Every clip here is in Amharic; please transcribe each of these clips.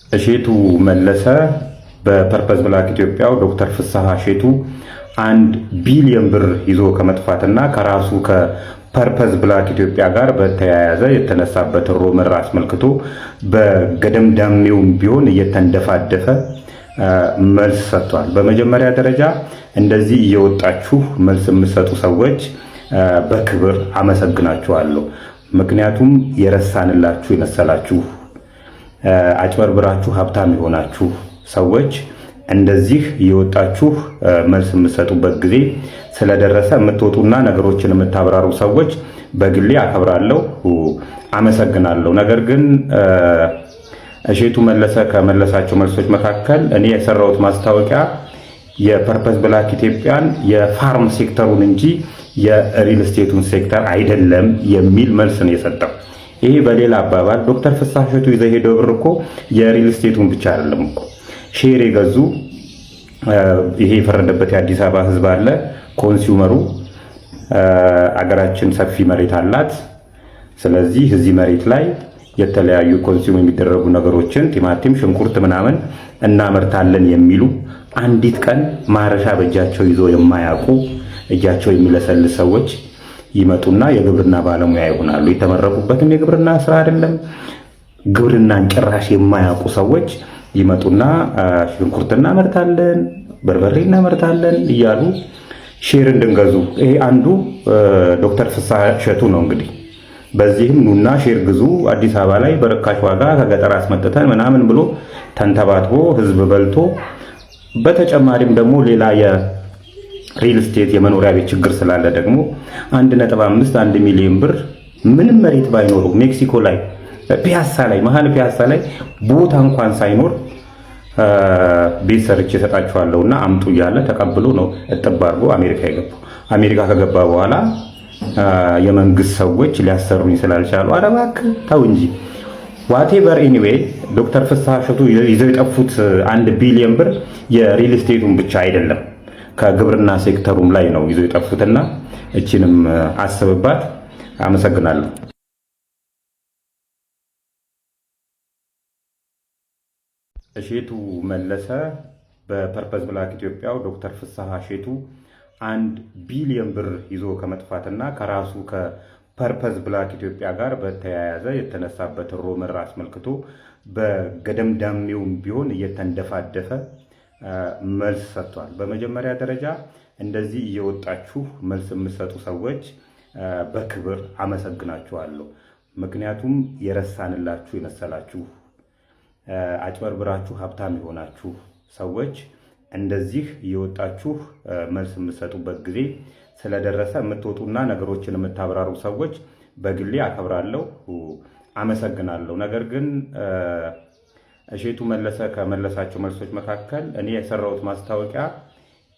እሼቱ መለሰ በፐርፐዝ ብላክ ኢትዮጵያው ዶክተር ፍስሐ እሼቱ 1 ቢሊዮን ብር ይዞ ከመጥፋትና ከራሱ ከፐርፐዝ ብላክ ኢትዮጵያ ጋር በተያያዘ የተነሳበት ሮመር አስመልክቶ በገደምዳሜውም ቢሆን እየተንደፋደፈ መልስ ሰጥቷል። በመጀመሪያ ደረጃ እንደዚህ እየወጣችሁ መልስ የምትሰጡ ሰዎች በክብር አመሰግናችኋለሁ። ምክንያቱም የረሳንላችሁ የመሰላችሁ አጭበርብራችሁ ሀብታም የሆናችሁ ሰዎች እንደዚህ እየወጣችሁ መልስ የምትሰጡበት ጊዜ ስለደረሰ የምትወጡና ነገሮችን የምታብራሩ ሰዎች በግሌ አከብራለሁ፣ አመሰግናለሁ። ነገር ግን እሼቱ መለሰ ከመለሳቸው መልሶች መካከል እኔ የሰራሁት ማስታወቂያ የፐርፐዝ ብላክ ኢትዮጵያን የፋርም ሴክተሩን እንጂ የሪል ስቴቱን ሴክተር አይደለም የሚል መልስ ነው የሰጠው። ይሄ በሌላ አባባል ዶክተር ፍስሐ እሼቱ ይዘው ሄደው ብር እኮ የሪል ስቴቱን ብቻ አይደለም እኮ ሼር የገዙ ይሄ የፈረደበት የአዲስ አበባ ሕዝብ አለ። ኮንሱመሩ አገራችን ሰፊ መሬት አላት። ስለዚህ እዚህ መሬት ላይ የተለያዩ ኮንሱም የሚደረጉ ነገሮችን ቲማቲም፣ ሽንኩርት ምናምን እናመርታለን የሚሉ አንዲት ቀን ማረሻ በእጃቸው ይዞ የማያውቁ እጃቸው የሚለሰልስ ሰዎች ይመጡና የግብርና ባለሙያ ይሆናሉ። የተመረቁበትም የግብርና ስራ አይደለም። ግብርናን ጭራሽ የማያውቁ ሰዎች ይመጡና ሽንኩርት እናመርታለን፣ በርበሬ እናመርታለን እያሉ ሼር እንድንገዙ ይሄ አንዱ ዶክተር ፍስሐ እሼቱ ነው። እንግዲህ በዚህም ኑና ሼር ግዙ አዲስ አበባ ላይ በርካሽ ዋጋ ከገጠር አስመጥተን ምናምን ብሎ ተንተባትቦ ህዝብ በልቶ በተጨማሪም ደግሞ ሌላ የሪል ስቴት የመኖሪያ ቤት ችግር ስላለ ደግሞ 1.5 ሚሊዮን ብር ምንም መሬት ባይኖሩ ሜክሲኮ ላይ ፒያሳ ላይ መሀል ፒያሳ ላይ ቦታ እንኳን ሳይኖር ቤት ሰርቼ እሰጣችኋለሁና አምጡ እያለ ተቀብሎ ነው እጥብ አድርጎ አሜሪካ የገባው። አሜሪካ ከገባ በኋላ የመንግስት ሰዎች ሊያሰሩኝ ስላልቻሉ ኧረ እባክህ ተው እንጂ ዋቴቨር ኤኒዌይ ዶክተር ፍስሐ እሼቱ ይዘው የጠፉት 1 ቢሊዮን ብር የሪል ስቴቱን ብቻ አይደለም ከግብርና ሴክተሩም ላይ ነው ይዘው የጠፉትና እቺንም አስብባት። አመሰግናለሁ። እሼቱ መለሰ በፐርፐዝ ብላክ ኢትዮጵያው ዶክተር ፍስሐ እሼቱ 1 ቢሊዮን ብር ይዞ ከመጥፋትና ከራሱ ከፐርፐዝ ብላክ ኢትዮጵያ ጋር በተያያዘ የተነሳበት ሮመር አስመልክቶ በገደምዳሜውም ቢሆን እየተንደፋደፈ መልስ ሰጥቷል። በመጀመሪያ ደረጃ እንደዚህ እየወጣችሁ መልስ የምትሰጡ ሰዎች በክብር አመሰግናችኋለሁ። ምክንያቱም የረሳንላችሁ የመሰላችሁ አጭበርብራችሁ ሀብታም የሆናችሁ ሰዎች እንደዚህ እየወጣችሁ መልስ የምትሰጡበት ጊዜ ስለደረሰ የምትወጡና ነገሮችን የምታብራሩ ሰዎች በግሌ አከብራለሁ፣ አመሰግናለሁ። ነገር ግን እሼቱ መለሰ ከመለሳቸው መልሶች መካከል እኔ የሰራሁት ማስታወቂያ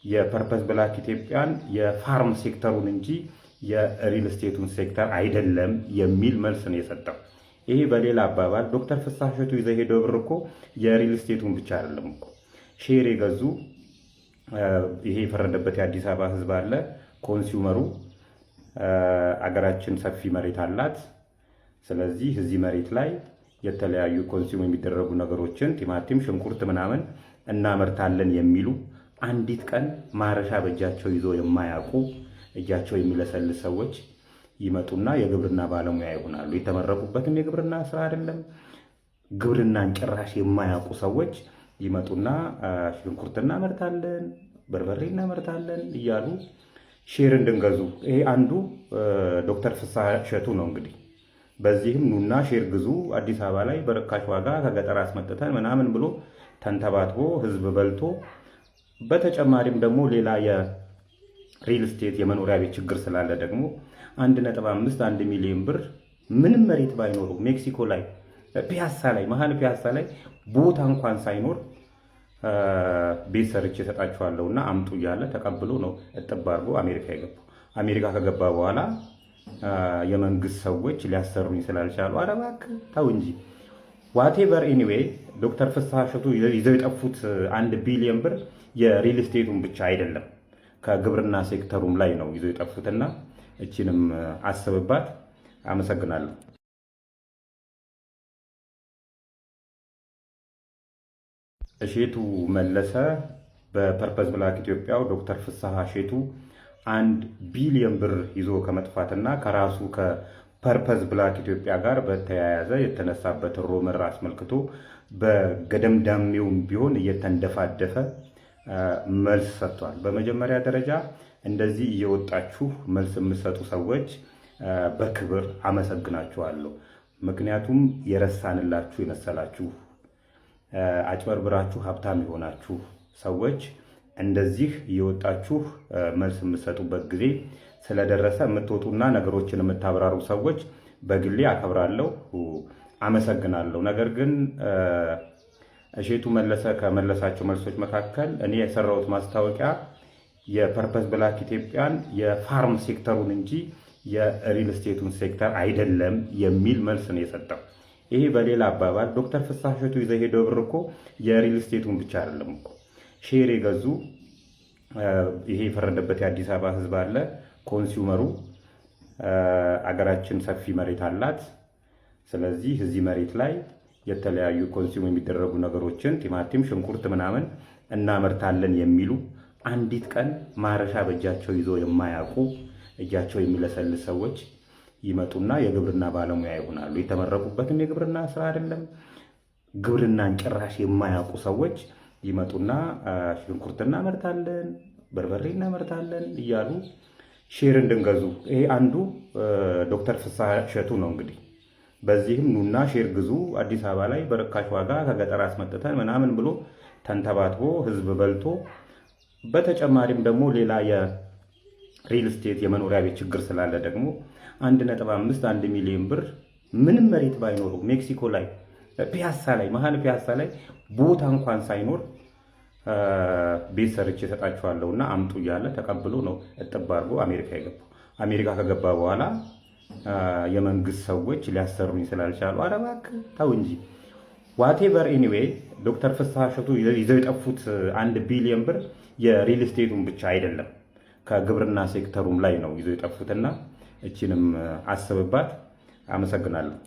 የፐርፐዝ ብላክ ኢትዮጵያን የፋርም ሴክተሩን እንጂ የሪል ስቴቱን ሴክተር አይደለም የሚል መልስ ነው የሰጠው። ይሄ በሌላ አባባል ዶክተር ፍስሐ እሼቱ ይዘው ሄደው ብር እኮ የሪል ስቴቱን ብቻ አይደለም እኮ ሼር የገዙ ይሄ የፈረደበት የአዲስ አበባ ሕዝብ አለ። ኮንሱመሩ አገራችን ሰፊ መሬት አላት። ስለዚህ እዚህ መሬት ላይ የተለያዩ ኮንሱም የሚደረጉ ነገሮችን ቲማቲም፣ ሽንኩርት ምናምን እናመርታለን የሚሉ አንዲት ቀን ማረሻ በእጃቸው ይዞ የማያውቁ እጃቸው የሚለሰልስ ሰዎች ይመጡና የግብርና ባለሙያ ይሆናሉ። የተመረቁበትም የግብርና ስራ አይደለም። ግብርናን ጭራሽ የማያውቁ ሰዎች ይመጡና ሽንኩርት እናመርታለን፣ በርበሬ እናመርታለን እያሉ ሼር እንድንገዙ ይሄ አንዱ ዶክተር ፍስሐ እሼቱ ነው። እንግዲህ በዚህም ኑና ሼር ግዙ አዲስ አበባ ላይ በርካሽ ዋጋ ከገጠር አስመጥተን ምናምን ብሎ ተንተባትቦ ህዝብ በልቶ በተጨማሪም ደግሞ ሌላ የሪል ስቴት የመኖሪያ ቤት ችግር ስላለ ደግሞ 1.5 ሚሊዮን ብር ምንም መሬት ባይኖሩ ሜክሲኮ ላይ ፒያሳ ላይ መሀል ፒያሳ ላይ ቦታ እንኳን ሳይኖር ቤት ሰርቼ እሰጣችኋለሁና አምጡ እያለ ተቀብሎ ነው እጥብ አድርጎ አሜሪካ የገባው። አሜሪካ ከገባ በኋላ የመንግስት ሰዎች ሊያሰሩኝ ስላልቻሉ ኧረ እባክህ ተው እንጂ ዋቴቨር ኤኒዌይ ዶክተር ፍስሐ እሼቱ ይዘው የጠፉት 1 ቢሊዮን ብር የሪል ስቴቱን ብቻ አይደለም ከግብርና ሴክተሩም ላይ ነው ይዘው የጠፉትና እቺንም አስብባት። አመሰግናለሁ። እሼቱ መለሰ በፐርፐዝ ብላክ ኢትዮጵያው ዶክተር ፍስሐ እሼቱ 1 ቢሊዮን ብር ይዞ ከመጥፋትና ከራሱ ከፐርፐዝ ብላክ ኢትዮጵያ ጋር በተያያዘ የተነሳበት ሮመር አስመልክቶ በገደምዳሜውም ቢሆን እየተንደፋደፈ መልስ ሰጥቷል። በመጀመሪያ ደረጃ እንደዚህ እየወጣችሁ መልስ የምትሰጡ ሰዎች በክብር አመሰግናችኋለሁ። ምክንያቱም የረሳንላችሁ የመሰላችሁ አጭበርብራችሁ ሀብታም የሆናችሁ ሰዎች እንደዚህ እየወጣችሁ መልስ የምትሰጡበት ጊዜ ስለደረሰ የምትወጡና ነገሮችን የምታብራሩ ሰዎች በግሌ አከብራለሁ፣ አመሰግናለሁ። ነገር ግን እሼቱ መለሰ ከመለሳቸው መልሶች መካከል እኔ የሰራሁት ማስታወቂያ የፐርፐዝ ብላክ ኢትዮጵያን የፋርም ሴክተሩን እንጂ የሪል ስቴቱን ሴክተር አይደለም የሚል መልስ ነው የሰጠው። ይሄ በሌላ አባባል ዶክተር ፍስሐ እሼቱ ይዘው ሄደው ብር እኮ የሪል ስቴቱን ብቻ አይደለም እኮ ሼር የገዙ ይሄ የፈረደበት የአዲስ አበባ ሕዝብ አለ። ኮንሱመሩ አገራችን ሰፊ መሬት አላት። ስለዚህ እዚህ መሬት ላይ የተለያዩ ኮንሱም የሚደረጉ ነገሮችን ቲማቲም፣ ሽንኩርት ምናምን እናመርታለን የሚሉ አንዲት ቀን ማረሻ በእጃቸው ይዞ የማያውቁ እጃቸው የሚለሰልስ ሰዎች ይመጡና የግብርና ባለሙያ ይሆናሉ። የተመረቁበትም የግብርና ስራ አይደለም፣ ግብርናን ጭራሽ የማያውቁ ሰዎች ይመጡና ሽንኩርት እናመርታለን፣ በርበሬ እናመርታለን እያሉ ሼር እንድንገዙ። ይሄ አንዱ ዶክተር ፍስሐ እሼቱ ነው። እንግዲህ በዚህም ኑና ሼር ግዙ አዲስ አበባ ላይ በርካሽ ዋጋ ከገጠር አስመጥተን ምናምን ብሎ ተንተባትቦ ህዝብ በልቶ፣ በተጨማሪም ደግሞ ሌላ የሪል ስቴት የመኖሪያ ቤት ችግር ስላለ ደግሞ 1.5 1 ሚሊዮን ብር ምንም መሬት ባይኖሩ ሜክሲኮ ላይ ፒያሳ ላይ መሀል ፒያሳ ላይ ቦታ እንኳን ሳይኖር ቤት ሰርቼ እሰጣችኋለሁና አምጡ እያለ ተቀብሎ ነው እጥብ አድርጎ አሜሪካ የገባው። አሜሪካ ከገባ በኋላ የመንግስት ሰዎች ሊያሰሩኝ ስላልቻሉ ኧረ እባክህ ተው እንጂ ዋቴቨር ኤኒዌይ ዶክተር ፍስሐ እሼቱ ይዘው የጠፉት 1 ቢሊዮን ብር የሪል ስቴቱን ብቻ አይደለም ከግብርና ሴክተሩም ላይ ነው ይዘው የጠፉትና እቺንም አስብባት። አመሰግናለሁ።